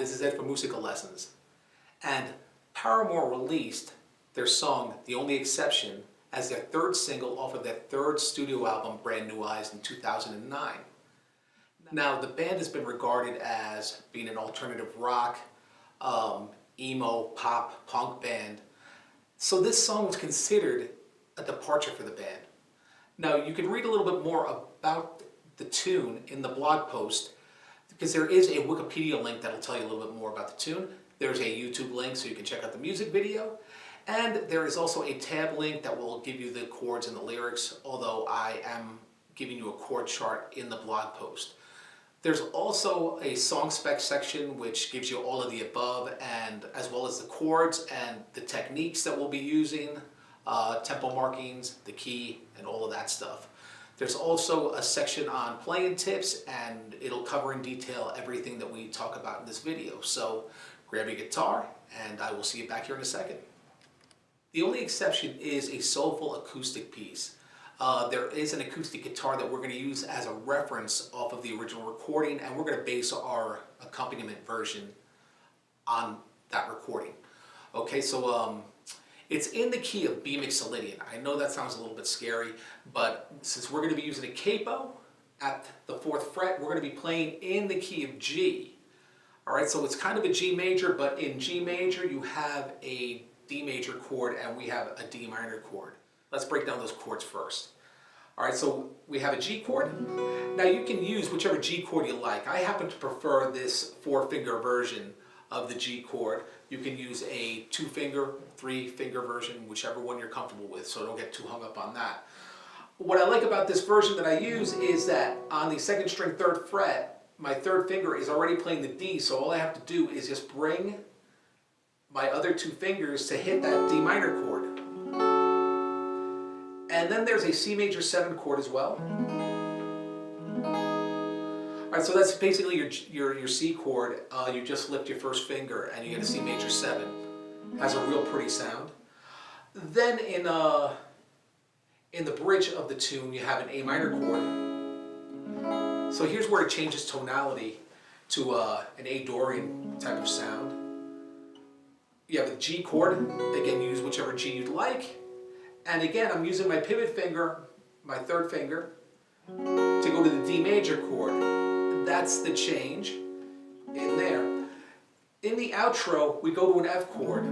this is Ed from Musical Lessons. And Paramore released their song, The Only Exception, as their third single off of their third studio album, Brand New Eyes, in 2009. Now, the band has been regarded as being an alternative rock, emo, pop, punk band. So this song was considered a departure for the band. Now, you can read a little bit more about the tune in the blog post, because there is a Wikipedia link that'll tell you a little bit more about the tune. There's a YouTube link so you can check out the music video. And there is also a tab link that will give you the chords and the lyrics, although I am giving you a chord chart in the blog post. There's also a song spec section which gives you all of the above, and as well as the chords and the techniques that we'll be using, tempo markings, the key, and all of that stuff. There's also a section on playing tips, and it'll cover in detail everything that we talk about in this video. So grab your guitar, and I will see you back here in a second. The Only Exception is a soulful acoustic piece. There is an acoustic guitar that we're going to use as a reference off of the original recording, and we're going to base our accompaniment version on that recording. Okay, so it's in the key of B mixolydian. I know that sounds a little bit scary, but since we're going to be using a capo at the 4th fret, we're going to be playing in the key of G. All right, so it's kind of a G major, but in G major you have a D major chord and we have a D minor chord. Let's break down those chords first. All right, so we have a G chord. Now you can use whichever G chord you like. I happen to prefer this 4-finger version of the G chord. You can use a 2-finger, 3-finger version, whichever one you're comfortable with, so don't get too hung up on that. What I like about this version that I use is that on the 2nd string 3rd fret, my 3rd finger is already playing the D, so all I have to do is just bring my other 2 fingers to hit that D minor chord. And then there's a C major 7 chord as well. All right, so that's basically your C chord. You just lift your 1st finger and you get a C major 7. Has a real pretty sound. Then in the bridge of the tune, you have an A minor chord. So here's where it changes tonality to an A Dorian type of sound. You have a G chord. Again, use whichever G you'd like. And again, I'm using my pivot finger, my 3rd finger, to go to the D major chord. That's the change in there. In the outro, we go to an F chord.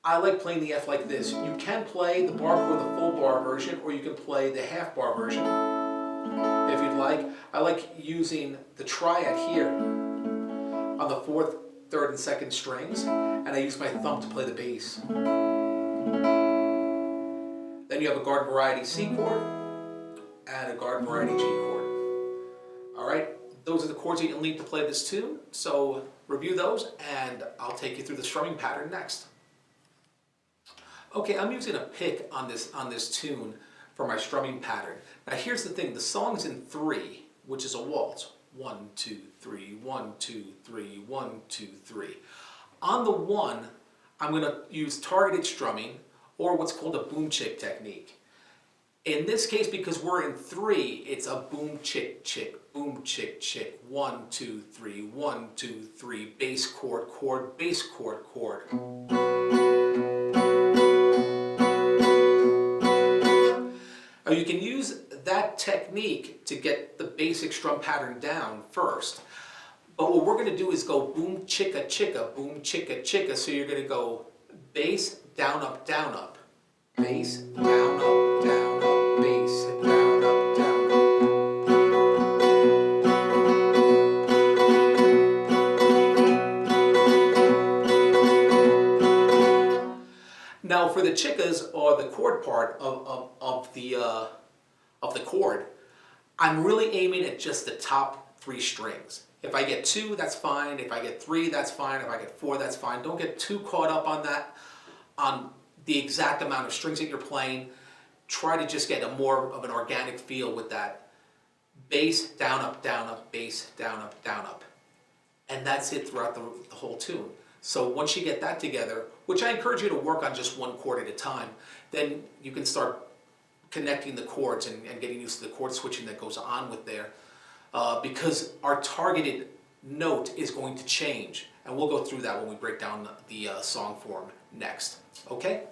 I like playing the F like this. You can play the bar chord, the full bar version, or you can play the half bar version if you'd like. I like using the triad here on the 4th, 3rd, and 2nd strings, and I use my thumb to play the bass. Then you have a garden variety C chord and a garden variety G chord. All right, those are the chords that you'll need to play this tune. So review those, and I'll take you through the strumming pattern next. Okay, I'm using a pick on this tune for my strumming pattern. Now here's the thing: the song's in 3, which is a waltz. 1, 2, 3, 1, 2, 3, 1, 2, 3. On the 1, I'm going to use targeted strumming, or what's called a boom chick technique. In this case, because we're in 3, it's a boom chick chick, boom chick chick, 1, 2, 3, 1, 2, 3, bass chord, chord, bass chord, chord. Now you can use that technique to get the basic strum pattern down first. But what we're going to do is go boom chicka chicka, boom chicka chicka. So you're going to go bass, down, up, down, up. Bass, down, up, down, up. Bass, down, up, down, up. Now for the chickas, or the chord part of the chord, I'm really aiming at just the top 3 strings. If I get 2, that's fine. If I get 3, that's fine. If I get 4, that's fine. Don't get too caught up on that, on the exact amount of strings that you're playing. Try to just get a more of an organic feel with that. Bass, down, up, bass, down, up. And that's it throughout the whole tune. So once you get that together, which I encourage you to work on just 1 chord at a time, then you can start connecting the chords and getting used to the chord switching that goes on with there. because our targeted note is going to change. And we'll go through that when we break down the song form next. Okay?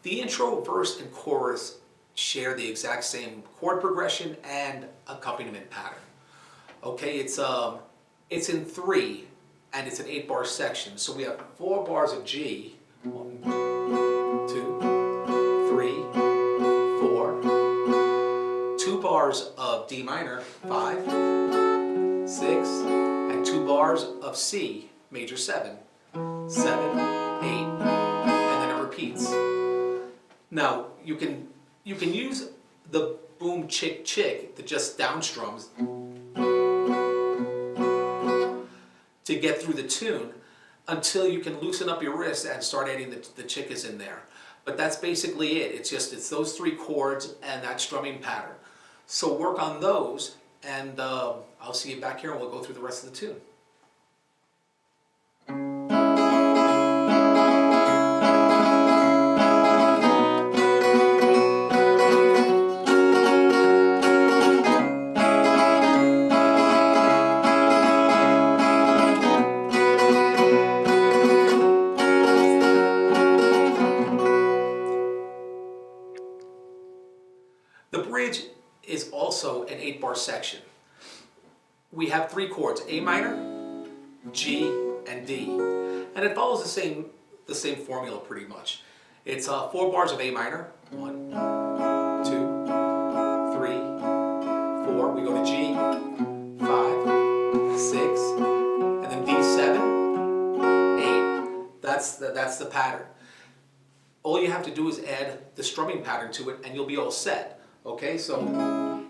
The intro, verse, and chorus share the exact same chord progression and accompaniment pattern. Okay, it's in 3 and it's an 8-bar section. So we have 4 bars of G, 1, 2, 3, 4, 2 bars of D minor, 5, 6, and 2 bars of C major 7, 7, 8, and then it repeats. Now you can use the boom chick chick, the just down strums, to get through the tune until you can loosen up your wrist and start adding the chickas in there. But that's basically it. It's those 3 chords and that strumming pattern. So work on those, and I'll see you back here and we'll go through the rest of the tune. The bridge is also an 8-bar section. We have 3 chords, A minor, G, and D. And it follows the same formula pretty much. It's 4 bars of A minor, 1, 2, 3, 4. We go to G, 5, 6, and then D7, 8. That's the pattern. All you have to do is add the strumming pattern to it and you'll be all set. Okay, so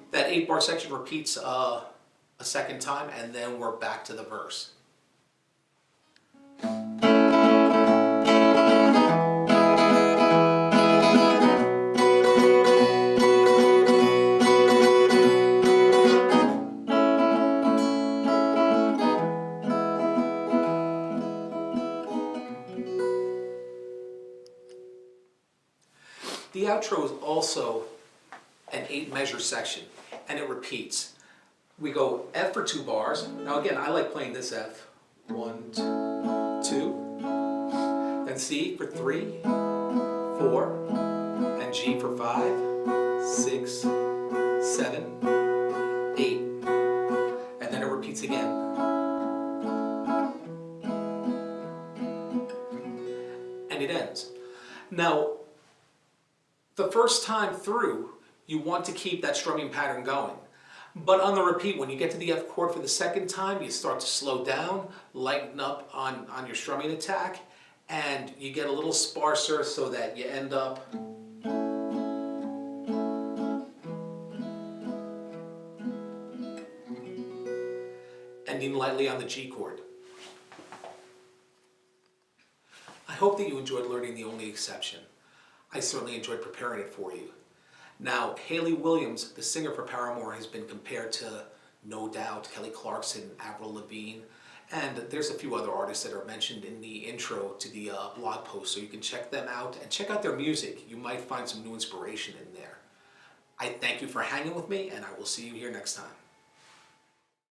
that 8-bar section repeats a second time, and then we're back to the verse. The outro is also an 8-measure section, and it repeats. We go F for 2 bars. Now again, I like playing this F. 1, 2. Then C for 3, 4, and G for 5, 6, 7, 8. And then it repeats again. And it ends. Now, the first time through, you want to keep that strumming pattern going. But on the repeat, when you get to the F chord for the second time, you start to slow down, lighten up on your strumming attack, and you get a little sparser so that you end up ending lightly on the G chord. I hope that you enjoyed learning The Only Exception. I certainly enjoyed preparing it for you. Now, Hayley Williams, the singer for Paramore, has been compared to No Doubt, Kelly Clarkson, Avril Lavigne, and there's a few other artists that are mentioned in the intro to the blog post, so you can check them out and check out their music. You might find some new inspiration in there. I thank you for hanging with me, and I will see you here next time.